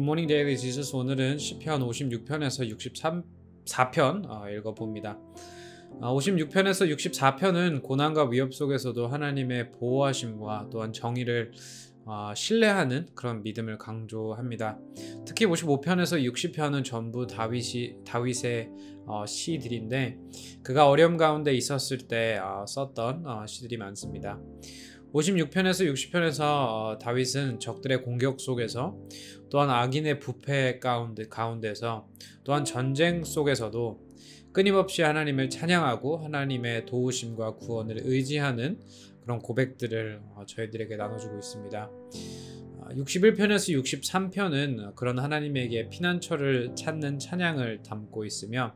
굿모닝 데일리 지저스. 오늘은 시편 56편에서 64편 읽어봅니다. 56편에서 64편은 고난과 위협 속에서도 하나님의 보호하심과 또한 정의를 신뢰하는 그런 믿음을 강조합니다. 특히 55편에서 60편은 전부 다윗의 시들인데 그가 어려움 가운데 있었을 때 썼던 시들이 많습니다. 56편에서 60편에서 다윗은 적들의 공격 속에서 또한 악인의 부패 가운데서 또한 전쟁 속에서도 끊임없이 하나님을 찬양하고 하나님의 도우심과 구원을 의지하는 그런 고백들을 저희들에게 나눠주고 있습니다. 61편에서 63편은 그런 하나님에게 피난처를 찾는 찬양을 담고 있으며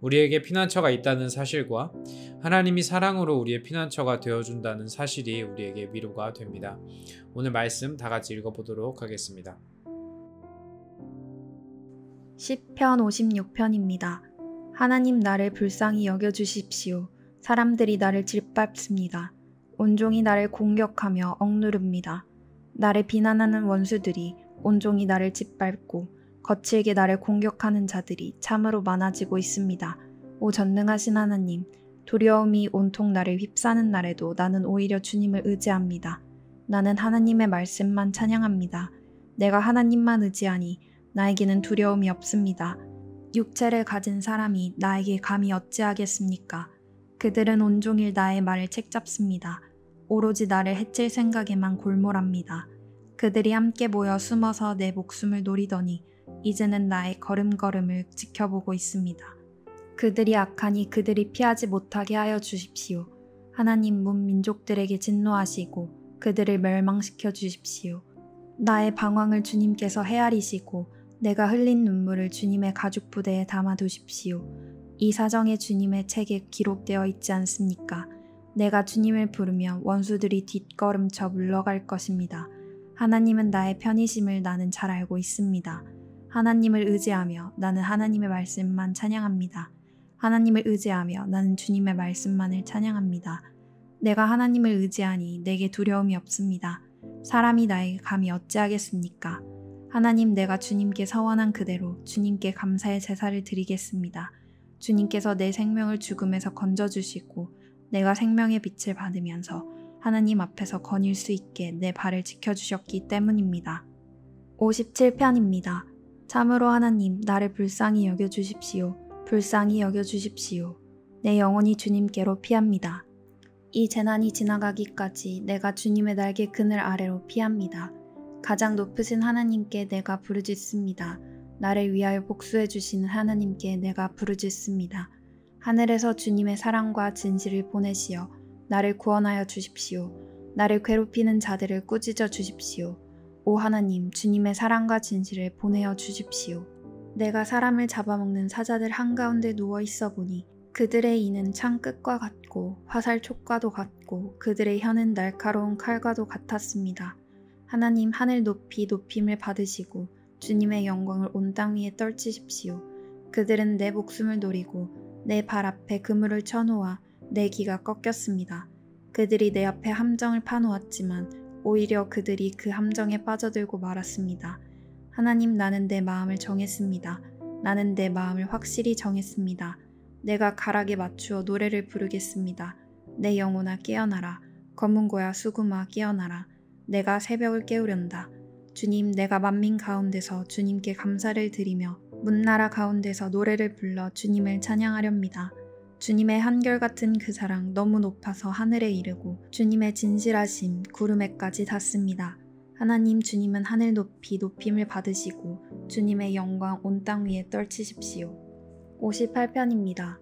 우리에게 피난처가 있다는 사실과 하나님이 사랑으로 우리의 피난처가 되어준다는 사실이 우리에게 위로가 됩니다. 오늘 말씀 다 같이 읽어보도록 하겠습니다. 시편 56편입니다. 하나님 나를 불쌍히 여겨주십시오. 사람들이 나를 짓밟습니다. 온종이 나를 공격하며 억누릅니다. 나를 비난하는 원수들이 온종이 나를 짓밟고 거칠게 나를 공격하는 자들이 참으로 많아지고 있습니다. 오 전능하신 하나님, 두려움이 온통 나를 휩싸는 날에도 나는 오히려 주님을 의지합니다. 나는 하나님의 말씀만 찬양합니다. 내가 하나님만 의지하니 나에게는 두려움이 없습니다. 육체를 가진 사람이 나에게 감히 어찌하겠습니까? 그들은 온종일 나의 말을 책잡습니다. 오로지 나를 해칠 생각에만 골몰합니다. 그들이 함께 모여 숨어서 내 목숨을 노리더니 이제는 나의 걸음걸음을 지켜보고 있습니다. 그들이 악하니 그들이 피하지 못하게 하여 주십시오. 하나님 문 민족들에게 진노하시고 그들을 멸망시켜 주십시오. 나의 방황을 주님께서 헤아리시고 내가 흘린 눈물을 주님의 가죽부대에 담아두십시오. 이 사정에 주님의 책에 기록되어 있지 않습니까? 내가 주님을 부르면 원수들이 뒷걸음쳐 물러갈 것입니다. 하나님은 나의 편이심을 나는 잘 알고 있습니다. 하나님을 의지하며 나는 하나님의 말씀만 찬양합니다. 하나님을 의지하며 나는 주님의 말씀만을 찬양합니다. 내가 하나님을 의지하니 내게 두려움이 없습니다. 사람이 나에게 감히 어찌하겠습니까? 하나님, 내가 주님께 서원한 그대로 주님께 감사의 제사를 드리겠습니다. 주님께서 내 생명을 죽음에서 건져주시고 내가 생명의 빛을 받으면서 하나님 앞에서 거닐 수 있게 내 발을 지켜주셨기 때문입니다. 57편입니다. 참으로 하나님, 나를 불쌍히 여겨주십시오. 불쌍히 여겨주십시오. 내 영혼이 주님께로 피합니다. 이 재난이 지나가기까지 내가 주님의 날개 그늘 아래로 피합니다. 가장 높으신 하나님께 내가 부르짖습니다. 나를 위하여 복수해 주시는 하나님께 내가 부르짖습니다. 하늘에서 주님의 사랑과 진실을 보내시어 나를 구원하여 주십시오. 나를 괴롭히는 자들을 꾸짖어 주십시오. 오 하나님, 주님의 사랑과 진실을 보내어 주십시오. 내가 사람을 잡아먹는 사자들 한가운데 누워 있어 보니 그들의 이는 창끝과 같고 화살 촉과도 같고 그들의 혀는 날카로운 칼과도 같았습니다. 하나님, 하늘 높이 높임을 받으시고 주님의 영광을 온 땅 위에 떨치십시오. 그들은 내 목숨을 노리고 내 발 앞에 그물을 쳐놓아 내 기가 꺾였습니다. 그들이 내 앞에 함정을 파놓았지만 오히려 그들이 그 함정에 빠져들고 말았습니다. 하나님, 나는 내 마음을 정했습니다. 나는 내 마음을 확실히 정했습니다. 내가 가락에 맞추어 노래를 부르겠습니다. 내 영혼아 깨어나라. 검은고야 수구마 깨어나라. 내가 새벽을 깨우련다. 주님, 내가 만민 가운데서 주님께 감사를 드리며 문나라 가운데서 노래를 불러 주님을 찬양하렵니다. 주님의 한결같은 그 사랑 너무 높아서 하늘에 이르고 주님의 진실하심 구름에까지 닿습니다. 하나님, 주님은 하늘 높이 높임을 받으시고 주님의 영광 온 땅 위에 떨치십시오. 58편입니다.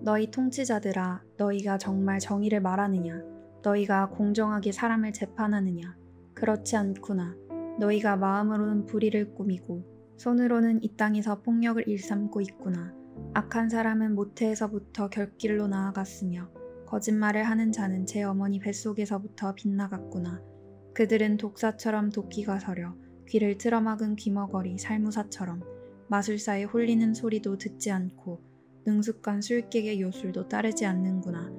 너희 통치자들아, 너희가 정말 정의를 말하느냐? 너희가 공정하게 사람을 재판하느냐? 그렇지 않구나. 너희가 마음으로는 불의를 꾸미고 손으로는 이 땅에서 폭력을 일삼고 있구나. 악한 사람은 모태에서부터 결길로 나아갔으며 거짓말을 하는 자는 제 어머니 뱃속에서부터 빗나갔구나. 그들은 독사처럼 도끼가 서려 귀를 틀어막은 귀머거리 살무사처럼 마술사의 홀리는 소리도 듣지 않고 능숙한 술객의 요술도 따르지 않는구나.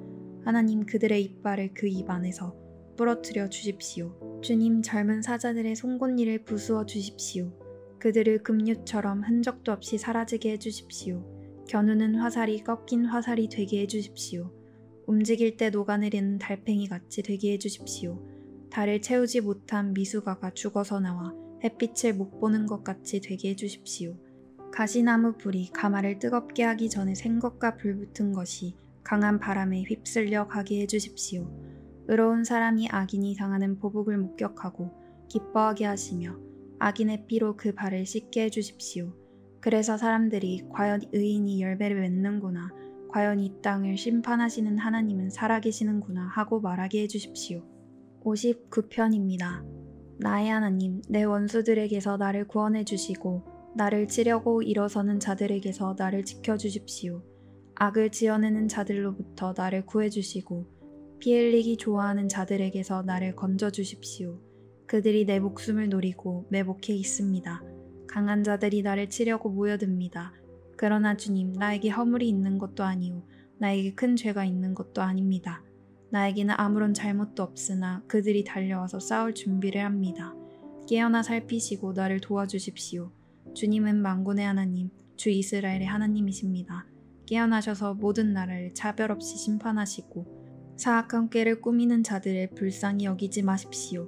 하나님, 그들의 이빨을 그 입 안에서 부러뜨려 주십시오. 주님, 젊은 사자들의 송곳니를 부수어 주십시오. 그들을 급류처럼 흔적도 없이 사라지게 해주십시오. 겨누는 화살이 꺾인 화살이 되게 해주십시오. 움직일 때 녹아내리는 달팽이 같이 되게 해주십시오. 달을 채우지 못한 미숙아가 죽어서 나와 햇빛을 못 보는 것 같이 되게 해주십시오. 가시나무 불이 가마를 뜨겁게 하기 전에 생것과 불붙은 것이 강한 바람에 휩쓸려 가게 해주십시오. 의로운 사람이 악인이 당하는 보복을 목격하고 기뻐하게 하시며 악인의 피로 그 발을 씻게 해주십시오. 그래서 사람들이 과연 의인이 열매를 맺는구나, 과연 이 땅을 심판하시는 하나님은 살아계시는구나 하고 말하게 해주십시오. 59편입니다. 나의 하나님, 내 원수들에게서 나를 구원해 주시고 나를 치려고 일어서는 자들에게서 나를 지켜주십시오. 악을 지어내는 자들로부터 나를 구해주시고 피 흘리기 좋아하는 자들에게서 나를 건져주십시오. 그들이 내 목숨을 노리고 매복해 있습니다. 강한 자들이 나를 치려고 모여듭니다. 그러나 주님, 나에게 허물이 있는 것도 아니오 나에게 큰 죄가 있는 것도 아닙니다. 나에게는 아무런 잘못도 없으나 그들이 달려와서 싸울 준비를 합니다. 깨어나 살피시고 나를 도와주십시오. 주님은 만군의 하나님, 주 이스라엘의 하나님이십니다. 깨어나셔서 모든 나라를 차별 없이 심판하시고 사악한 꾀를 꾸미는 자들을 불쌍히 여기지 마십시오.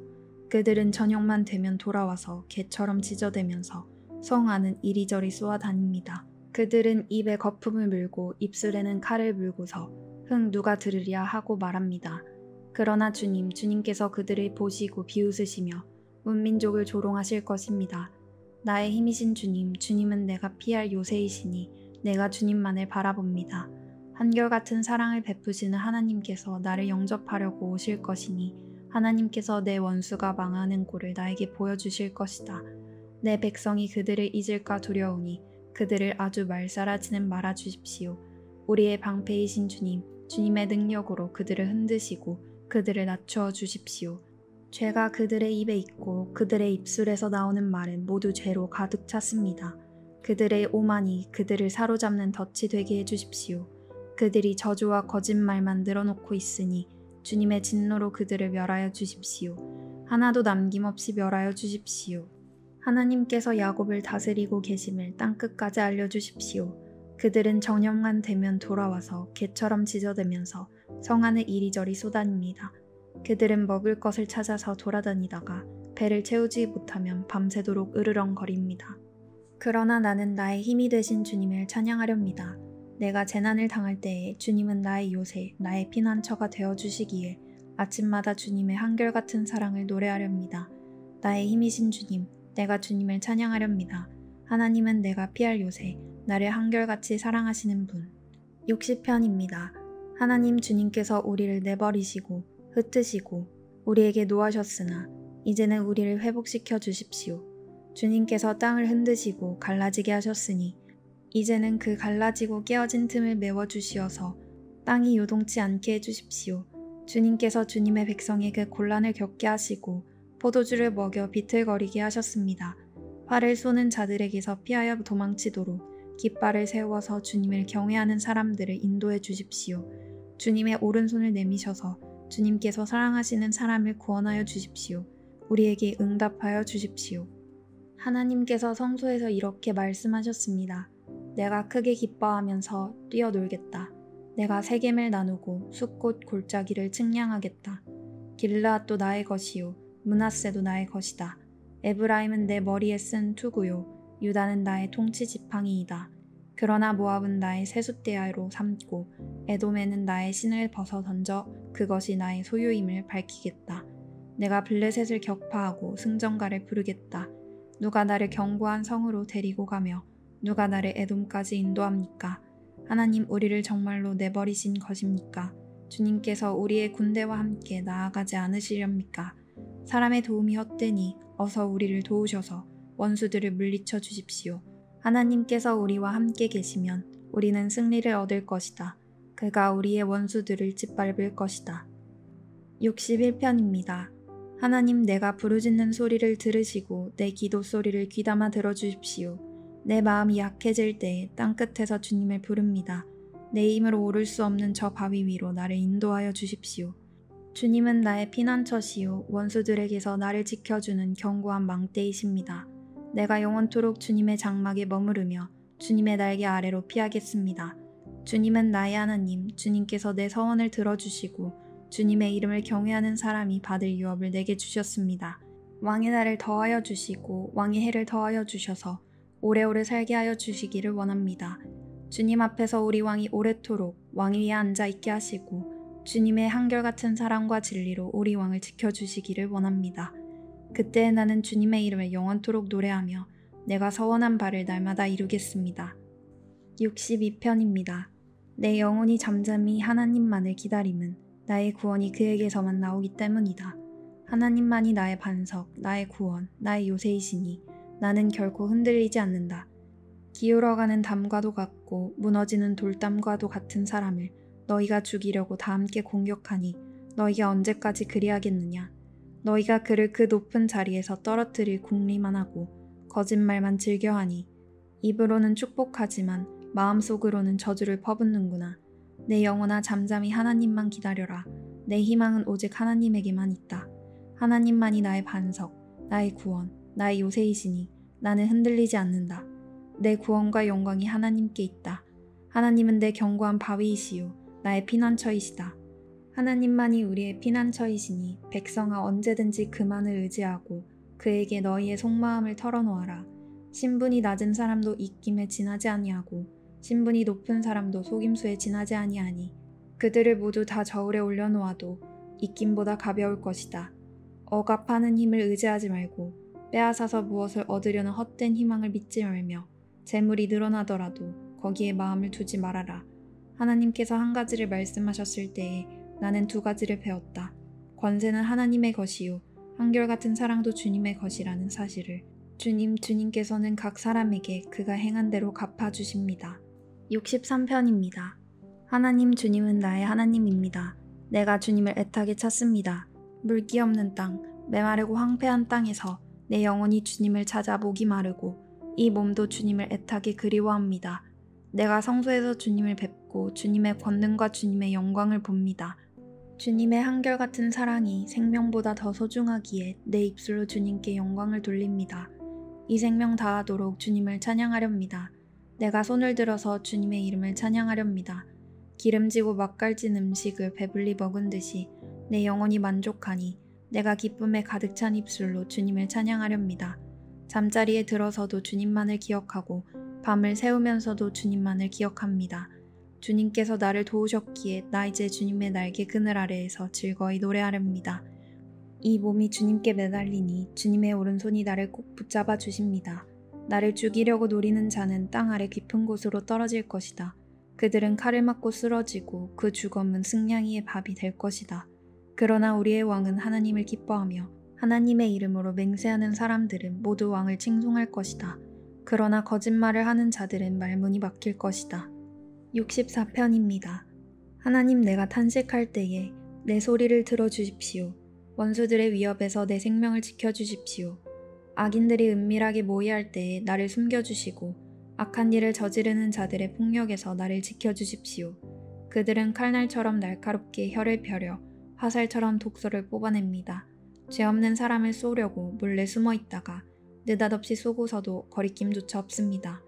그들은 저녁만 되면 돌아와서 개처럼 짖어대면서 성 안은 이리저리 쏘아다닙니다. 그들은 입에 거품을 물고 입술에는 칼을 물고서 흥 누가 들으랴 하고 말합니다. 그러나 주님께서 그들을 보시고 비웃으시며 문민족을 조롱하실 것입니다. 나의 힘이신 주님은 내가 피할 요새이시니 내가 주님만을 바라봅니다. 한결같은 사랑을 베푸시는 하나님께서 나를 영접하려고 오실 것이니 하나님께서 내 원수가 망하는 꼴을 나에게 보여주실 것이다. 내 백성이 그들을 잊을까 두려우니 그들을 아주 말살하지는 말아주십시오. 우리의 방패이신 주님의 능력으로 그들을 흔드시고 그들을 낮추어 주십시오. 죄가 그들의 입에 있고 그들의 입술에서 나오는 말은 모두 죄로 가득 찼습니다. 그들의 오만이 그들을 사로잡는 덫이 되게 해주십시오. 그들이 저주와 거짓말만 늘어놓고 있으니 주님의 진노로 그들을 멸하여 주십시오. 하나도 남김없이 멸하여 주십시오. 하나님께서 야곱을 다스리고 계심을 땅끝까지 알려주십시오. 그들은 저녁만 되면 돌아와서 개처럼 짖어대면서 성 안을 이리저리 쏘다닙니다. 그들은 먹을 것을 찾아서 돌아다니다가 배를 채우지 못하면 밤새도록 으르렁거립니다. 그러나 나는 나의 힘이 되신 주님을 찬양하렵니다. 내가 재난을 당할 때에 주님은 나의 요새, 나의 피난처가 되어주시기에 아침마다 주님의 한결같은 사랑을 노래하렵니다. 나의 힘이신 주님, 내가 주님을 찬양하렵니다. 하나님은 내가 피할 요새, 나를 한결같이 사랑하시는 분. 60편입니다. 하나님 주님께서 우리를 내버리시고 흩으시고 우리에게 노하셨으나 이제는 우리를 회복시켜 주십시오. 주님께서 땅을 흔드시고 갈라지게 하셨으니 이제는 그 갈라지고 깨어진 틈을 메워주시어서 땅이 요동치 않게 해주십시오. 주님께서 주님의 백성에게 곤란을 겪게 하시고 포도주를 먹여 비틀거리게 하셨습니다. 활을 쏘는 자들에게서 피하여 도망치도록 깃발을 세워서 주님을 경외하는 사람들을 인도해 주십시오. 주님의 오른손을 내미셔서 주님께서 사랑하시는 사람을 구원하여 주십시오. 우리에게 응답하여 주십시오. 하나님께서 성소에서 이렇게 말씀하셨습니다. 내가 크게 기뻐하면서 뛰어놀겠다. 내가 세겜을 나누고 숲꽃 골짜기를 측량하겠다. 길르앗도 나의 것이요 므낫세도 나의 것이다. 에브라임은 내 머리에 쓴 투구요 유다는 나의 통치 지팡이이다. 그러나 모압은 나의 세숫대야로 삼고 에돔에는 나의 신을 벗어 던져 그것이 나의 소유임을 밝히겠다. 내가 블레셋을 격파하고 승전가를 부르겠다. 누가 나를 견고한 성으로 데리고 가며 누가 나를 에돔까지 인도합니까? 하나님 우리를 정말로 내버리신 것입니까? 주님께서 우리의 군대와 함께 나아가지 않으시렵니까? 사람의 도움이 헛되니 어서 우리를 도우셔서 원수들을 물리쳐 주십시오. 하나님께서 우리와 함께 계시면 우리는 승리를 얻을 것이다. 그가 우리의 원수들을 짓밟을 것이다. 61편입니다. 하나님 내가 부르짖는 소리를 들으시고 내 기도 소리를 귀담아 들어주십시오. 내 마음이 약해질 때에 땅끝에서 주님을 부릅니다. 내 힘으로 오를 수 없는 저 바위 위로 나를 인도하여 주십시오. 주님은 나의 피난처시요 원수들에게서 나를 지켜주는 견고한 망대이십니다. 내가 영원토록 주님의 장막에 머무르며 주님의 날개 아래로 피하겠습니다. 주님은 나의 하나님, 주님께서 내 서원을 들어주시고 주님의 이름을 경외하는 사람이 받을 유업을 내게 주셨습니다. 왕의 날을 더하여 주시고 왕의 해를 더하여 주셔서 오래오래 살게 하여 주시기를 원합니다. 주님 앞에서 우리 왕이 오래도록 왕 위에 앉아 있게 하시고 주님의 한결같은 사랑과 진리로 우리 왕을 지켜주시기를 원합니다. 그때 나는 주님의 이름을 영원토록 노래하며 내가 서원한 바를 날마다 이루겠습니다. 62편입니다. 내 영혼이 잠잠히 하나님만을 기다림은 나의 구원이 그에게서만 나오기 때문이다. 하나님만이 나의 반석, 나의 구원, 나의 요새이시니 나는 결코 흔들리지 않는다. 기울어가는 담과도 같고 무너지는 돌담과도 같은 사람을 너희가 죽이려고 다 함께 공격하니 너희가 언제까지 그리하겠느냐. 너희가 그를 그 높은 자리에서 떨어뜨릴 궁리만 하고 거짓말만 즐겨하니 입으로는 축복하지만 마음속으로는 저주를 퍼붓는구나. 내 영혼아 잠잠히 하나님만 기다려라. 내 희망은 오직 하나님에게만 있다. 하나님만이 나의 반석, 나의 구원, 나의 요새이시니 나는 흔들리지 않는다. 내 구원과 영광이 하나님께 있다. 하나님은 내 견고한 바위이시요 나의 피난처이시다. 하나님만이 우리의 피난처이시니 백성아 언제든지 그만을 의지하고 그에게 너희의 속마음을 털어놓아라. 신분이 낮은 사람도 입김에 지나지 아니하고 신분이 높은 사람도 속임수에 지나지 아니하니 그들을 모두 다 저울에 올려놓아도 입김보다 가벼울 것이다. 억압하는 힘을 의지하지 말고 빼앗아서 무엇을 얻으려는 헛된 희망을 믿지 말며 재물이 늘어나더라도 거기에 마음을 두지 말아라. 하나님께서 한 가지를 말씀하셨을 때에 나는 두 가지를 배웠다. 권세는 하나님의 것이요 한결같은 사랑도 주님의 것이라는 사실을. 주님께서는 각 사람에게 그가 행한 대로 갚아주십니다. 63편입니다. 하나님 주님은 나의 하나님입니다. 내가 주님을 애타게 찾습니다. 물기 없는 땅, 메마르고 황폐한 땅에서 내 영혼이 주님을 찾아 목이 마르고 이 몸도 주님을 애타게 그리워합니다. 내가 성소에서 주님을 뵙고 주님의 권능과 주님의 영광을 봅니다. 주님의 한결같은 사랑이 생명보다 더 소중하기에 내 입술로 주님께 영광을 돌립니다. 이 생명 다하도록 주님을 찬양하렵니다. 내가 손을 들어서 주님의 이름을 찬양하렵니다. 기름지고 맛깔진 음식을 배불리 먹은 듯이 내 영혼이 만족하니 내가 기쁨에 가득 찬 입술로 주님을 찬양하렵니다. 잠자리에 들어서도 주님만을 기억하고 밤을 새우면서도 주님만을 기억합니다. 주님께서 나를 도우셨기에 나 이제 주님의 날개 그늘 아래에서 즐거이 노래하렵니다. 이 몸이 주님께 매달리니 주님의 오른손이 나를 꼭 붙잡아 주십니다. 나를 죽이려고 노리는 자는 땅 아래 깊은 곳으로 떨어질 것이다. 그들은 칼을 맞고 쓰러지고 그 주검은 승냥이의 밥이 될 것이다. 그러나 우리의 왕은 하나님을 기뻐하며 하나님의 이름으로 맹세하는 사람들은 모두 왕을 칭송할 것이다. 그러나 거짓말을 하는 자들은 말문이 막힐 것이다. 64편입니다. 하나님 내가 탄식할 때에 내 소리를 들어주십시오. 원수들의 위협에서 내 생명을 지켜주십시오. 악인들이 은밀하게 모의할 때에 나를 숨겨주시고 악한 일을 저지르는 자들의 폭력에서 나를 지켜주십시오. 그들은 칼날처럼 날카롭게 혀를 펴려 화살처럼 독소를 뽑아냅니다. 죄 없는 사람을 쏘려고 몰래 숨어 있다가 느닷없이 쏘고서도 거리낌조차 없습니다.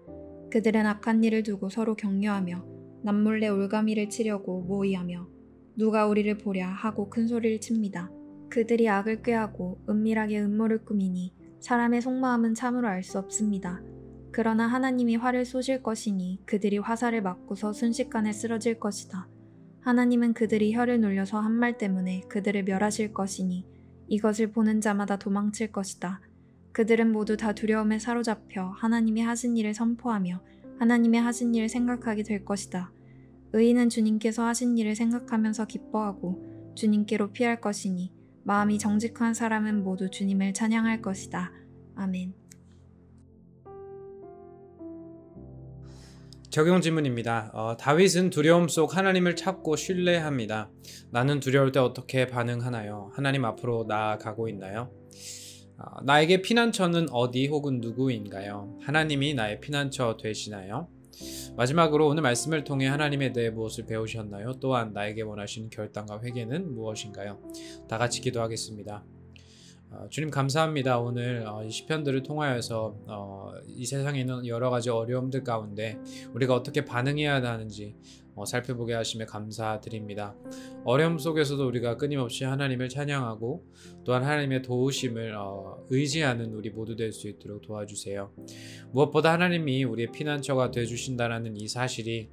그들은 악한 일을 두고 서로 격려하며 남몰래 올가미를 치려고 모의하며 누가 우리를 보랴 하고 큰 소리를 칩니다. 그들이 악을 꾀하고 은밀하게 음모를 꾸미니 사람의 속마음은 참으로 알 수 없습니다. 그러나 하나님이 활을 쏘실 것이니 그들이 화살을 맞고서 순식간에 쓰러질 것이다. 하나님은 그들이 혀를 놀려서 한 말 때문에 그들을 멸하실 것이니 이것을 보는 자마다 도망칠 것이다. 그들은 모두 다 두려움에 사로잡혀 하나님이 하신 일을 선포하며 하나님의 하신 일을 생각하게 될 것이다. 의인은 주님께서 하신 일을 생각하면서 기뻐하고 주님께로 피할 것이니 마음이 정직한 사람은 모두 주님을 찬양할 것이다. 아멘. 적용 질문입니다. 다윗은 두려움 속 하나님을 찾고 신뢰합니다. 나는 두려울 때 어떻게 반응하나요? 하나님 앞으로 나아가고 있나요? 나에게 피난처는 어디 혹은 누구인가요? 하나님이 나의 피난처 되시나요? 마지막으로 오늘 말씀을 통해 하나님에 대해 무엇을 배우셨나요? 또한 나에게 원하시는 결단과 회개는 무엇인가요? 다 같이 기도하겠습니다. 주님 감사합니다. 오늘 이 시편들을 통하여서 이 세상에 있는 여러 가지 어려움들 가운데 우리가 어떻게 반응해야 하는지 살펴보게 하심에 감사드립니다. 어려움 속에서도 우리가 끊임없이 하나님을 찬양하고 또한 하나님의 도우심을 의지하는 우리 모두 될 수 있도록 도와주세요. 무엇보다 하나님이 우리의 피난처가 되어주신다는 이 사실이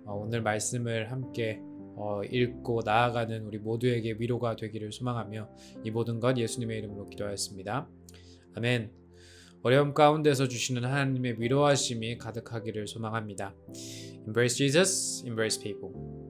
오늘 말씀을 함께 읽고 나아가는 우리 모두에게 위로가 되기를 소망하며 이 모든 것 예수님의 이름으로 기도하였습니다. 아멘. 어려움 가운데서 주시는 하나님의 위로하심이 가득하기를 소망합니다. Embrace Jesus, embrace people.